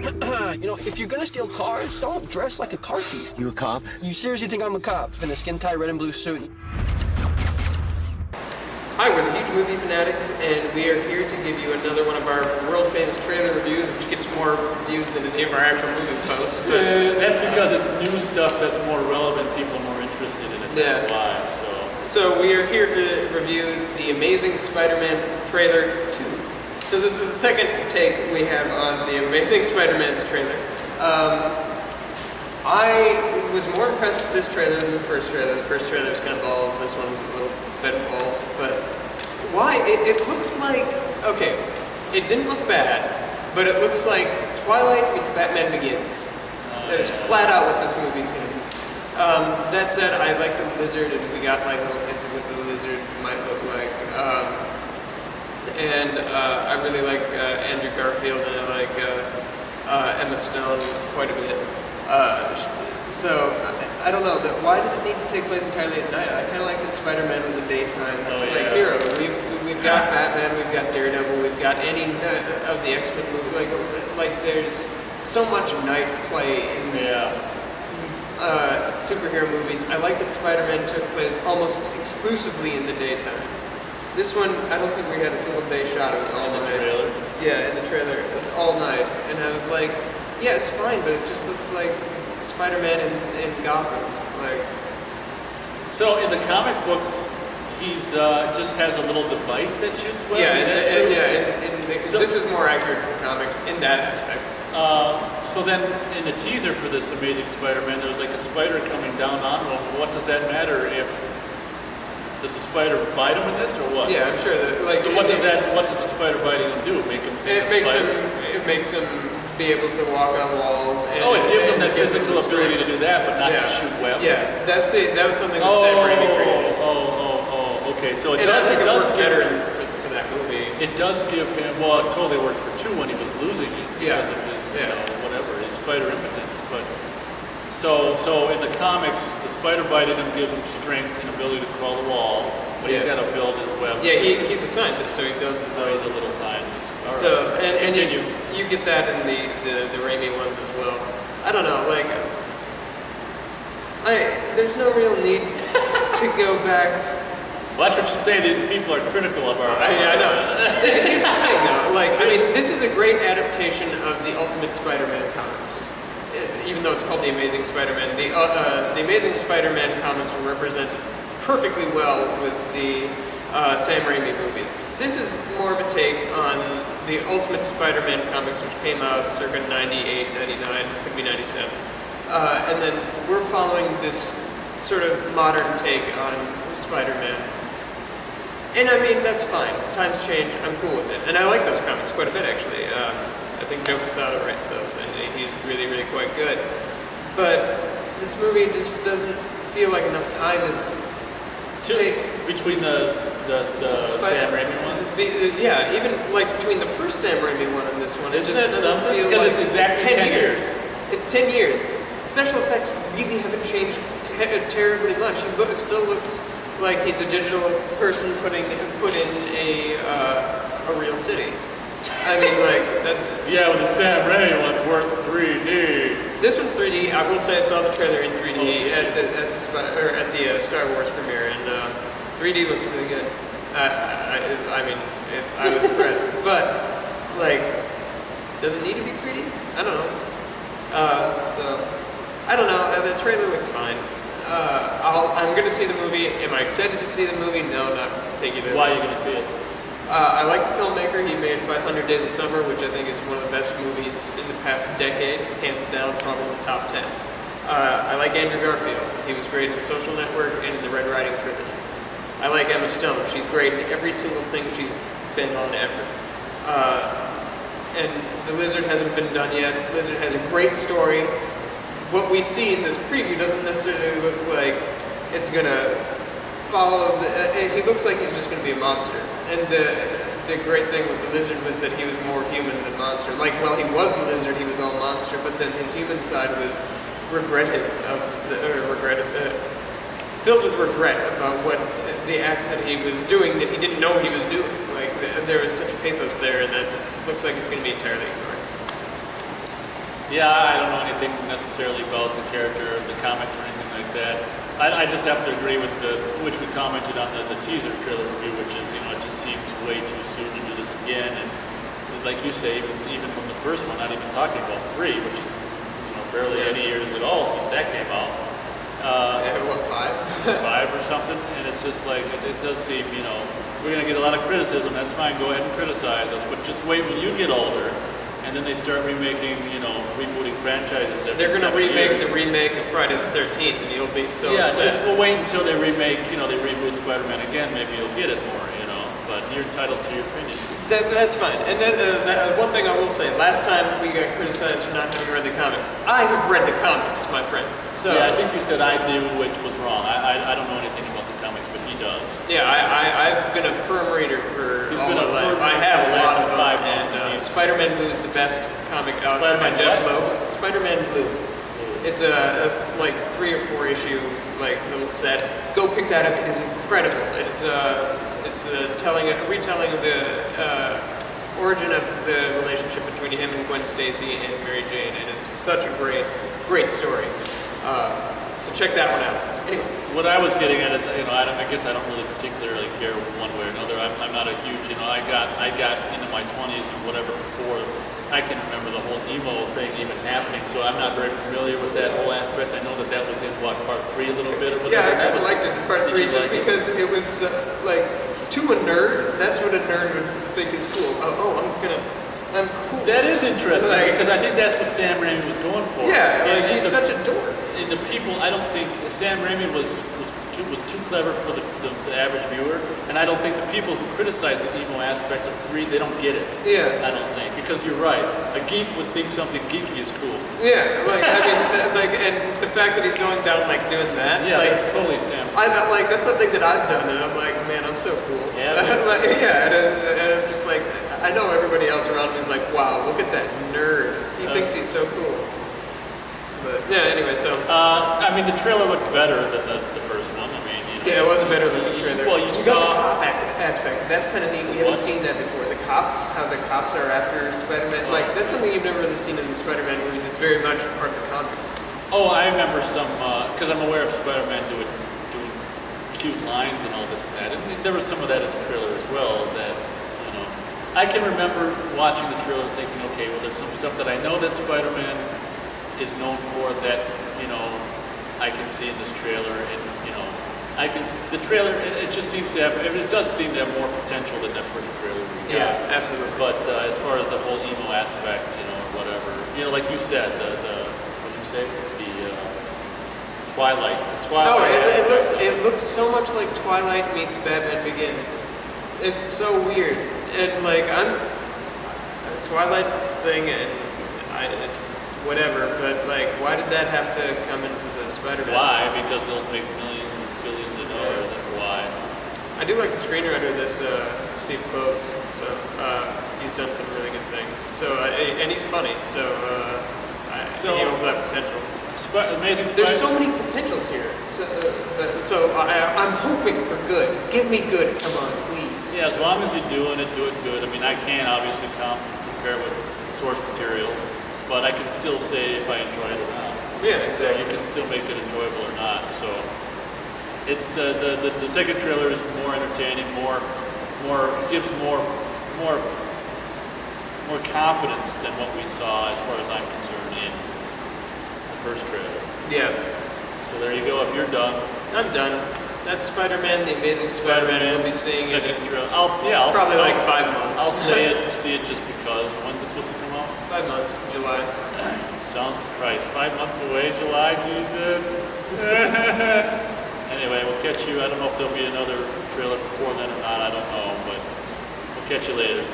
You know, if you're gonna steal cars, don't dress like a car thief. You a cop? You seriously think I'm a cop in a skin-tight red and blue suit? Hi, we're the Huge Movie Fanatics, and we are here to give you another one of our world-famous trailer reviews, which gets more views than any of our actual movie posts. That's because it's new stuff that's more relevant, people are more interested in it, that's why. So we are here to review the Amazing Spider-Man trailer 2. So this is the second take we have on the Amazing Spider-Man's trailer. I was more impressed with this trailer than the first trailer. The first trailer was kind of balls, this one was a little bit balls. But why? It looks like, okay, it didn't look bad, but it looks like Twilight meets Batman Begins. That is flat out what this movie's going to be. That said, I like the lizard, and we got like little hints of what the lizard might look like. I really like Andrew Garfield, and I like Emma Stone quite a bit. So I don't know. Why did it need to take place entirely at night? I kind of like that Spider-Man was a daytime hero. We've got Batman, we've got Daredevil, we've got any of the X-Men movies. Like there's so much night play in superhero movies. I like that Spider-Man took place almost exclusively in the daytime. This one, I don't think we had a single day shot. It was all night. In the trailer? Yeah, in the trailer. It was all night. And I was like, yeah, it's fine, but it just looks like Spider-Man in Gotham. Like. So in the comic books, he's just has a little device that shoots web? Yeah, is that true? This is more accurate to the comics in that aspect. So then, in the teaser for this Amazing Spider-Man, there was like a spider coming down on him. What does that matter if... Does the spider bite him in this, or what? Yeah, I'm sure that... Like, so what does the spider biting him do? Make him... It makes him be able to walk on walls. And, it gives him that physical ability to do that, but not to shoot web? Yeah, that was something that Sam Raimi created. Okay, so it it does give better for that movie. It does give him, well, it totally worked for 2 when he was losing it because of his, his spider impotence. But so in the comics, the spider biting him gives him strength and ability to crawl the wall, but he's got to build his web. Yeah, he's a scientist, so he builds his own. He's a little scientist. All so right. and you get that in the Raimi ones as well. I don't know, like there's no real need to go back. Watch what you say. That people are critical of our. I know. Here's the thing, though. Like, I mean, this is a great adaptation of the Ultimate Spider-Man comics. Even though it's called The Amazing Spider-Man, the Amazing Spider-Man comics were represented perfectly well with the Sam Raimi movies. This is more of a take on the Ultimate Spider-Man comics, which came out circa 98, 99, could be 97. And then we're following this sort of modern take on Spider-Man. And I mean, that's fine. Times change, I'm cool with it. And I like those comics quite a bit, actually. I think Joe Quesada writes those, and he's really, really quite good. But this movie just doesn't feel like enough time is between the Sam Raimi ones? Even like between the first Sam Raimi one and this one, it just doesn't feel because like it's exactly 10 years. It's 10 years. Special effects really haven't changed terribly much. He still looks like he's a digital person put in a real city. I mean, like that's. Yeah, with the Sam Raimi ones weren't 3D. This one's 3D. I will say I saw the trailer in 3D at the Star Wars premiere, and 3D looks really good. I was impressed, but like, does it need to be 3D? I don't know. So I don't know. The trailer looks fine. I'm going to see the movie. Am I excited to see the movie? No, not particularly. Why are you going to see it? I like the filmmaker. He made 500 Days of Summer, which I think is one of the best movies in the past decade, hands down, probably in the top 10. I like Andrew Garfield. He was great in The Social Network and in the Red Riding trilogy. I like Emma Stone. She's great in every single thing she's been on ever. And The Lizard hasn't been done yet. Lizard has a great story. What we see in this preview doesn't necessarily look like it's gonna follow. He looks like he's just gonna be a monster. And the great thing with the Lizard was that he was more human than monster. Like, while he was the Lizard, he was all monster, but then his human side was filled with regret about what the acts that he was doing that he didn't know he was doing. Like, there was such pathos there, and that looks like it's going to be entirely ignored. Yeah, I don't know anything necessarily about the character, the comics, or anything like that. I just have to agree with which we commented on the teaser trailer review, which is, it just seems way too soon to do this again. And like you say, even from the first one, not even talking about 3, which is, barely any years at all since that came out. What, 5? 5 or something, and it's just like, it does seem, we're going to get a lot of criticism, that's fine, go ahead and criticize us, but just wait when you get older, and then they start remaking, rebooting franchises every They're going to 7 remake years. the remake of Friday the 13th, and you'll be so upset. Just we'll wait until they remake, they reboot Spider-Man again, maybe you'll get it more, but you're entitled to your opinion. That's fine. And then one thing I will say, last time we got criticized for not having read the comics. I have read the comics, my friends. So yeah, I think you said I do, which was wrong. I don't know anything about the comics, but he does. Yeah, I've been a firm reader for all my life. I have a lot of 5 months. And Spider-Man Blue is the best comic out by Jeff Loeb. Spider-Man Blue. It's a like 3 or 4 issue little set. Go pick that up. It is incredible. It's a retelling of the origin of the relationship between him and Gwen Stacy and Mary Jane, and it's such a great story. So check that one out. Anyway, what I was getting at is, I guess I don't really particularly care one way or another. I'm not a huge, I got into my 20s and whatever before I can remember the whole emo thing even happening, so I'm not very familiar with that whole aspect. I know that was in, part 3 a little bit or whatever. Yeah, I kind of liked it in part 3 just because it was to a nerd, that's what a nerd would think is cool. I'm cool. That is interesting, because I think that's what Sam Raimi was going for. Yeah, he's such a dork. And the people, I don't think Sam Raimi was too clever for the average viewer, and I don't think the people who criticize the emo aspect of 3, they don't get it. Yeah. I don't think, because you're right. A geek would think something geeky is cool. Yeah, and the fact that he's going down doing that. Yeah, that's totally Sam. That's something that I've done, and I'm like, man, I'm so cool. Yeah. And I'm just like, I know everybody else around me is like, wow, look at that nerd. He thinks he's so cool. But yeah, anyway, so. The trailer looked better than the first one. Yeah, it was better than the trailer. Well, you saw got the cop aspect. That's kind of neat. We haven't seen that before. The cops, how the cops are after Spider-Man. That's something you've never really seen in the Spider-Man movies. It's very much part of the comics. Oh, I remember some, because I'm aware of Spider-Man doing cute lines and all this and that. And there was some of that in the trailer as well that, I can remember watching the trailer thinking, okay, well, there's some stuff that I know that Spider-Man is known for that, I can see in this trailer, and, the trailer, it just seems to have, it does seem to have more potential than that first trailer we got. Yeah, absolutely. But as far as the whole emo aspect, whatever, like you said, what'd you say? The Twilight. Oh, it looks so much like Twilight meets Batman Begins. It's so weird. And Twilight's its thing, and whatever. But why did that have to come in for the Spider-Man? Why? Because those make millions and billions of dollars. That's why. I do like the screenwriter of this, Steve Bobes. So he's done some really good things. So and he's funny. So he holds up potential. Amazing Spider-Man. There's so many potentials here. So I'm hoping for good. Give me good. Come on, please. Yeah, as long as you're doing it, do it good. I can't obviously compare with source material, but I can still say if I enjoy it or not. Yeah, so you can still make it enjoyable or not. So it's the second trailer is more entertaining, gives more confidence than what we saw as far as I'm concerned in the first trailer. Yeah. So there you go. If you're done, I'm done. That's Spider-Man, the Amazing Spider-Man. We'll be seeing it. I'll probably 5 months. I'll see it just because. When's it supposed to come out? 5 months, July. Sounds Christ. 5 months away, July, Jesus. Anyway, we'll catch you. I don't know if there'll be another trailer before then or not. I don't know, but we'll catch you later.